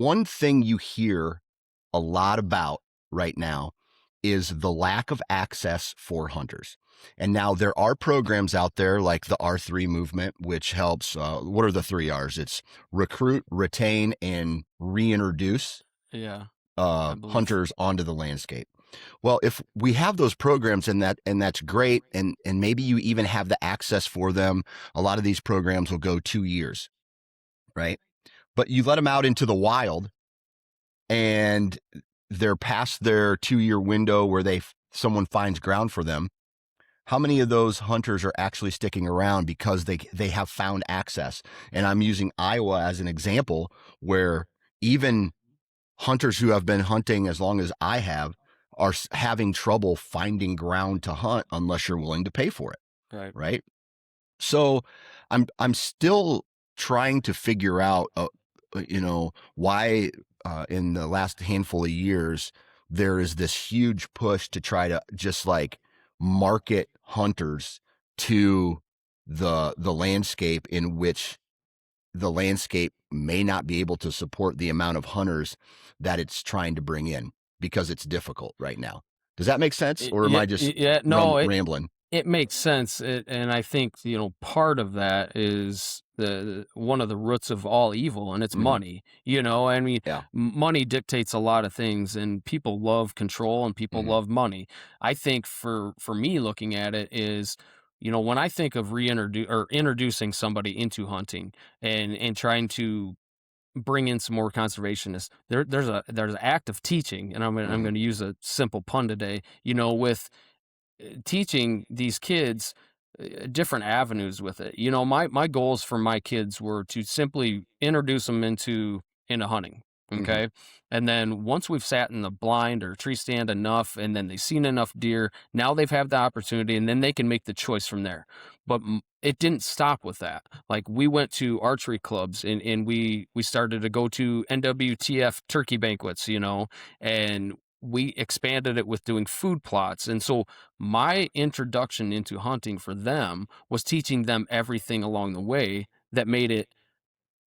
one thing you hear a lot about right now is the lack of access for hunters. And now there are programs out there like the R3 movement, which helps. What are the 3 R's? It's recruit, retain, and reintroduce Yeah, I believe. hunters onto the landscape. Well, if we have those programs and that's great, and maybe you even have the access for them, a lot of these programs will go 2 years, right? But you let them out into the wild and they're past their 2 year window where someone finds ground for them. How many of those hunters are actually sticking around because they have found access? And I'm using Iowa as an example where even hunters who have been hunting as long as I have are having trouble finding ground to hunt unless you're willing to pay for it. Right. Right. So I'm still trying to figure out, why in the last handful of years, there is this huge push to try to just like market hunters to the landscape, in which the landscape may not be able to support the amount of hunters that it's trying to bring in because it's difficult right now. Does that make sense? Or am I just Yeah, no, rambling? it makes sense, and I think part of that is the one of the roots of all evil, and it's Mhm. money. I mean, Yeah. money dictates a lot of things, and people love control, and people Mhm. love money. I think for me, looking at it is, when I think of introducing somebody into hunting and trying to bring in some more conservationists. There's an act of teaching, and I'm Mhm. going to use a simple pun today. With teaching these kids different avenues with it. My goals for my kids were to simply introduce them into hunting. Mhm. Okay. And then once we've sat in the blind or tree stand enough, and then they've seen enough deer, now they've had the opportunity, and then they can make the choice from there. But it didn't stop with that. Like, we went to archery clubs, and we started to go to NWTF turkey banquets, and we expanded it with doing food plots. And so my introduction into hunting for them was teaching them everything along the way that made it,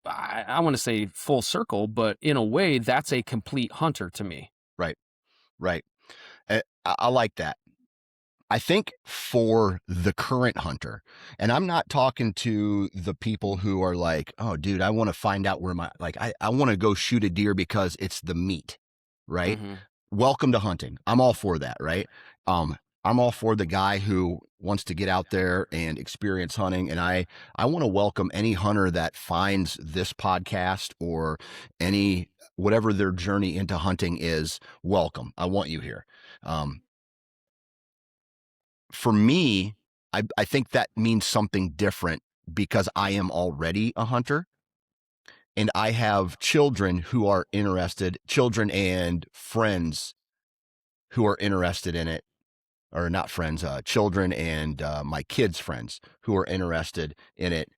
I want to say, full circle, but in a way, that's a complete hunter to me. Right. Right. I like that. I think for the current hunter, and I'm not talking to the people who are like, oh, dude, I want to find out where I want to go shoot a deer because it's the meat, right? Hmm. Welcome to hunting. I'm all for that, right? I'm all for the guy who wants to get out there and experience hunting. And I want to welcome any hunter that finds this podcast or any, whatever their journey into hunting is. Welcome. I want you here. Um, for me, I think that means something different because I am already a hunter and I have children who are interested, children and friends who are interested in it, or not friends, children and my kids' friends who are interested in it.